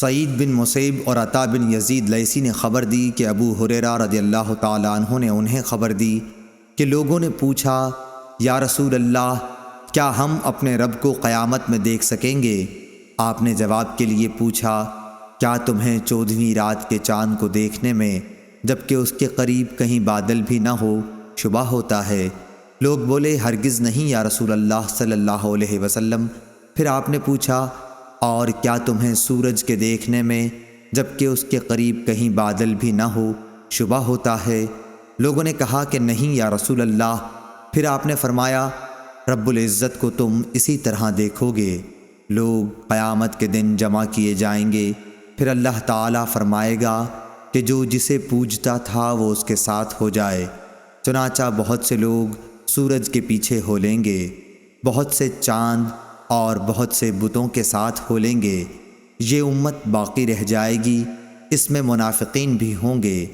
سعید بن مسیب اور عطا بن یزید لیثی نے خبر دی کہ ابو ہریرہ رضی اللہ تعالیٰ عنہ نے انہیں خبر دی کہ لوگوں نے پوچھا، یا رسول اللہ، کیا ہم اپنے رب کو قیامت میں دیکھ سکیں گے؟ آپ نے جواب کے لیے پوچھا، کیا تمہیں 14ویں رات کے چاند کو دیکھنے میں جبکہ اس کے قریب کہیں بادل بھی نہ ہو شبہ ہوتا ہے؟ لوگ بولے، ہرگز نہیں یا رسول اللہ صلی اللہ علیہ وسلم۔ پھر آپ نے پوچھا، اور کیا تمہیں سورج کے دیکھنے میں جبکہ اس کے قریب کہیں بادل بھی نہ ہو شبہ ہوتا ہے؟ لوگوں نے کہا کہ نہیں یا رسول اللہ۔ پھر آپ نے فرمایا، رب العزت کو تم اسی طرح دیکھو گے۔ لوگ قیامت کے دن جمع کیے جائیں گے، پھر اللہ تعالیٰ فرمائے گا کہ جو جسے پوجتا تھا وہ اس کے ساتھ ہو جائے۔ چنانچہ بہت سے لوگ سورج کے پیچھے ہو لیں گے، بہت سے چاند اور بہت سے بتوں کے ساتھ ہو لیں گے۔ یہ امت باقی رہ جائے گی، اس میں منافقین بھی ہوں گے۔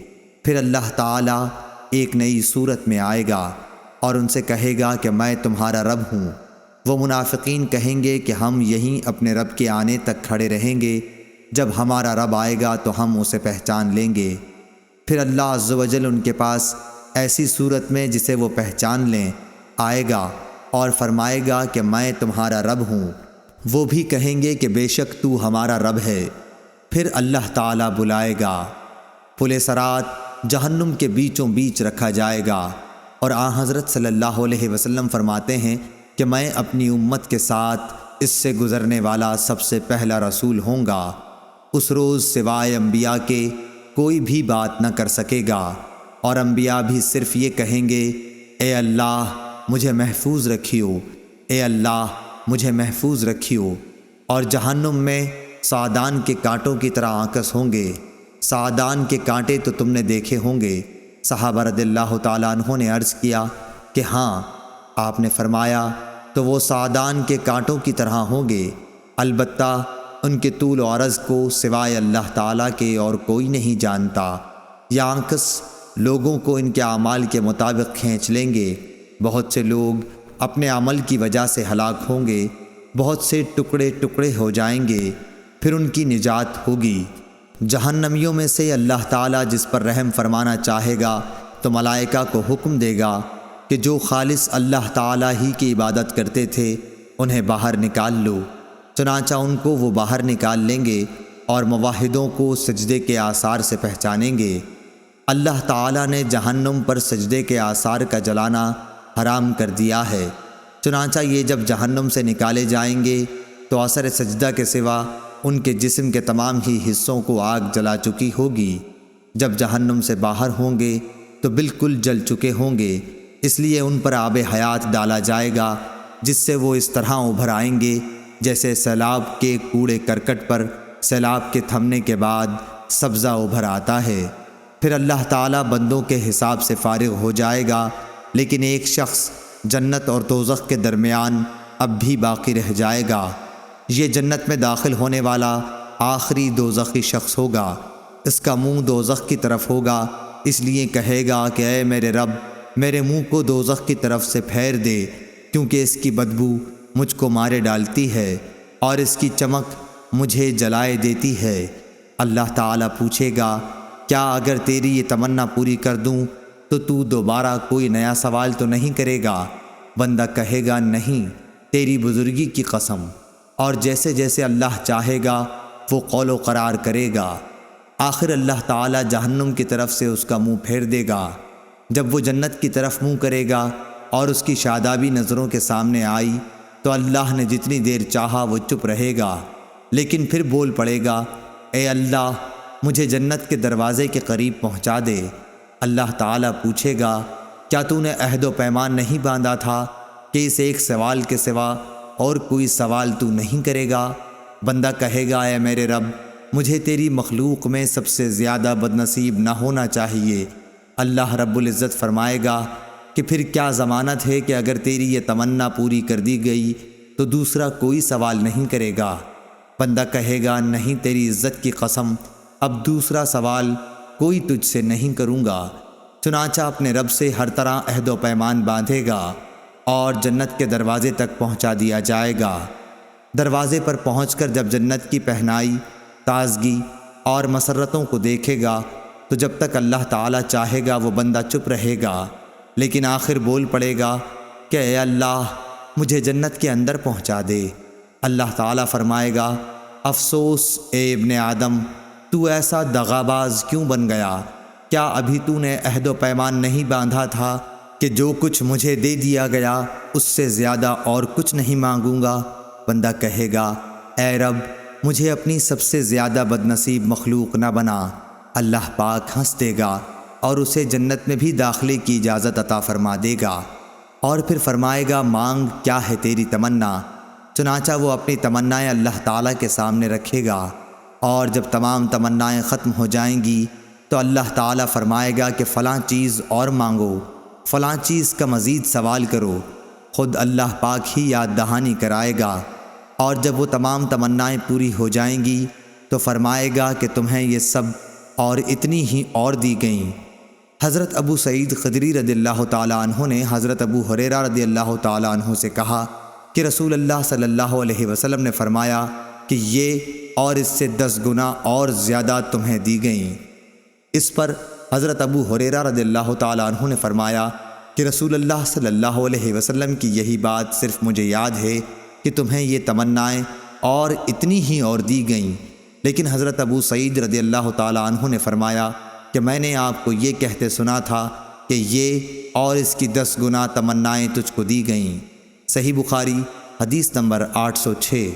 پھر اللہ تعالیٰ ایک نئی صورت میں آئے گا اور ان سے کہے گا کہ میں تمہارا رب ہوں۔ وہ منافقین کہیں گے کہ ہم یہیں اپنے رب کے آنے تک کھڑے رہیں گے، جب ہمارا رب آئے گا تو ہم اسے پہچان لیں گے۔ پھر اللہ عز و جل ان کے پاس ایسی صورت میں جسے وہ پہچان لیں آئے گا اور فرمائے گا کہ میں تمہارا رب ہوں۔ وہ بھی کہیں گے کہ بے شک تو ہمارا رب ہے۔ پھر اللہ تعالیٰ بلائے گا، پل صراط جہنم کے بیچوں بیچ رکھا جائے گا، اور حضرت صلی اللہ علیہ وسلم فرماتے ہیں کہ میں اپنی امت کے ساتھ اس سے گزرنے والا سب سے پہلا رسول ہوں گا۔ اس روز سوائے انبیاء کے کوئی بھی بات نہ کر سکے گا، اور انبیاء بھی صرف یہ کہیں گے، اے اللہ مجھے محفوظ رکھیو، اے اللہ مجھے محفوظ رکھیو۔ اور جہنم میں سعدان کے کانٹوں کی طرح آکس ہوں گے۔ سعدان کے کانٹے تو تم نے دیکھے ہوں گے۔ صحابہ رضی اللہ تعالیٰ عنہ نے عرض کیا کہ ہاں۔ آپ نے فرمایا، تو وہ سعدان کے کانٹوں کی طرح ہوں گے، البتہ ان کے طول و عرض کو سوائے اللہ تعالیٰ کے اور کوئی نہیں جانتا۔ یہ آنکس لوگوں کو ان کے اعمال کے مطابق کھینچ لیں گے۔ بہت سے لوگ اپنے عمل کی وجہ سے ہلاک ہوں گے، بہت سے ٹکڑے ٹکڑے ہو جائیں گے، پھر ان کی نجات ہوگی۔ جہنمیوں میں سے اللہ تعالیٰ جس پر رحم فرمانا چاہے گا تو ملائکہ کو حکم دے گا کہ جو خالص اللہ تعالیٰ ہی کی عبادت کرتے تھے انہیں باہر نکال لو۔ چنانچہ ان کو وہ باہر نکال لیں گے اور موحدوں کو سجدے کے آثار سے پہچانیں گے۔ اللہ تعالیٰ نے جہنم پر سجدے کے آثار کا جلانا حرام کر دیا ہے۔ چنانچہ یہ جب جہنم سے نکالے جائیں گے تو اثر سجدہ کے سوا ان کے جسم کے تمام ہی حصوں کو آگ جلا چکی ہوگی۔ جب جہنم سے باہر ہوں گے تو بالکل جل چکے ہوں گے، اس لیے ان پر آب حیات ڈالا جائے گا، جس سے وہ اس طرح ابھر آئیں گے جیسے سیلاب کے کوڑے کرکٹ پر سیلاب کے تھمنے کے بعد سبزہ ابھر آتا ہے۔ پھر اللہ تعالیٰ بندوں کے حساب سے فارغ ہو جائے گا، لیکن ایک شخص جنت اور دوزخ کے درمیان اب بھی باقی رہ جائے گا۔ یہ جنت میں داخل ہونے والا آخری دوزخی شخص ہوگا۔ اس کا منہ دوزخ کی طرف ہوگا، اس لیے کہے گا کہ اے میرے رب، میرے منہ کو دوزخ کی طرف سے پھیر دے، کیونکہ اس کی بدبو مجھ کو مارے ڈالتی ہے اور اس کی چمک مجھے جلائے دیتی ہے۔ اللہ تعالیٰ پوچھے گا، کیا اگر تیری یہ تمنا پوری کر دوں تو دوبارہ کوئی نیا سوال تو نہیں کرے گا؟ بندہ کہے گا، نہیں، تیری بزرگی کی قسم۔ اور جیسے جیسے اللہ چاہے گا وہ قول و قرار کرے گا۔ آخر اللہ تعالیٰ جہنم کی طرف سے اس کا منہ پھیر دے گا۔ جب وہ جنت کی طرف منہ کرے گا اور اس کی شادابی نظروں کے سامنے آئی تو اللہ نے جتنی دیر چاہا وہ چپ رہے گا، لیکن پھر بول پڑے گا، اے اللہ مجھے جنت کے دروازے کے قریب پہنچا دے۔ اللہ تعالیٰ پوچھے گا، کیا تو نے عہد و پیمان نہیں باندھا تھا کہ اس ایک سوال کے سوا اور کوئی سوال تو نہیں کرے گا؟ بندہ کہے گا، اے میرے رب، مجھے تیری مخلوق میں سب سے زیادہ بدنصیب نہ ہونا چاہیے۔ اللہ رب العزت فرمائے گا کہ پھر کیا ضمانت ہے کہ اگر تیری یہ تمنا پوری کر دی گئی تو دوسرا کوئی سوال نہیں کرے گا؟ بندہ کہے گا، نہیں، تیری عزت کی قسم، اب دوسرا سوال کوئی تجھ سے نہیں کروں گا۔ چنانچہ اپنے رب سے ہر طرح عہد و پیمان باندھے گا اور جنت کے دروازے تک پہنچا دیا جائے گا۔ دروازے پر پہنچ کر جب جنت کی پہنائی تازگی اور مسرتوں کو دیکھے گا تو جب تک اللہ تعالیٰ چاہے گا وہ بندہ چپ رہے گا، لیکن آخر بول پڑے گا کہ اے اللہ مجھے جنت کے اندر پہنچا دے۔ اللہ تعالیٰ فرمائے گا افسوس اے ابن آدم، تو ایسا دغاباز کیوں بن گیا؟ کیا ابھی تو نے عہد و پیمان نہیں باندھا تھا کہ جو کچھ مجھے دے دیا گیا اس سے زیادہ اور کچھ نہیں مانگوں گا؟ بندہ کہے گا اے رب مجھے اپنی سب سے زیادہ بدنصیب مخلوق نہ بنا۔ اللہ پاک ہنس دے گا اور اسے جنت میں بھی داخلے کی اجازت عطا فرما دے گا، اور پھر فرمائے گا مانگ کیا ہے تیری تمنا؟ چنانچہ وہ اپنی تمنائیں اللہ تعالیٰ کے سامنے رکھے گا، اور جب تمام تمنائیں ختم ہو جائیں گی تو اللہ تعالیٰ فرمائے گا کہ فلاں چیز اور مانگو، فلاں چیز کا مزید سوال کرو۔ خود اللہ پاک ہی یاد دہانی کرائے گا، اور جب وہ تمام تمنائیں پوری ہو جائیں گی تو فرمائے گا کہ تمہیں یہ سب اور اتنی ہی اور دی گئیں۔ حضرت ابو سعید خدری رضی اللہ تعالیٰ عنہ نے حضرت ابو ہریرہ رضی اللہ تعالیٰ عنہ سے کہا کہ رسول اللہ صلی اللہ علیہ وسلم نے فرمایا کہ یہ اور اس سے 10 گنا اور زیادہ تمہیں دی گئیں۔ اس پر حضرت ابو ہریرہ رضی اللہ تعالیٰ عنہ نے فرمایا کہ رسول اللہ صلی اللہ علیہ وسلم کی یہی بات صرف مجھے یاد ہے کہ تمہیں یہ تمنائیں اور اتنی ہی اور دی گئیں، لیکن حضرت ابو سعید رضی اللہ تعالیٰ عنہ نے فرمایا کہ میں نے آپ کو یہ کہتے سنا تھا کہ یہ اور اس کی 10 گنا تمنائیں تجھ کو دی گئیں۔ صحیح بخاری حدیث نمبر 806۔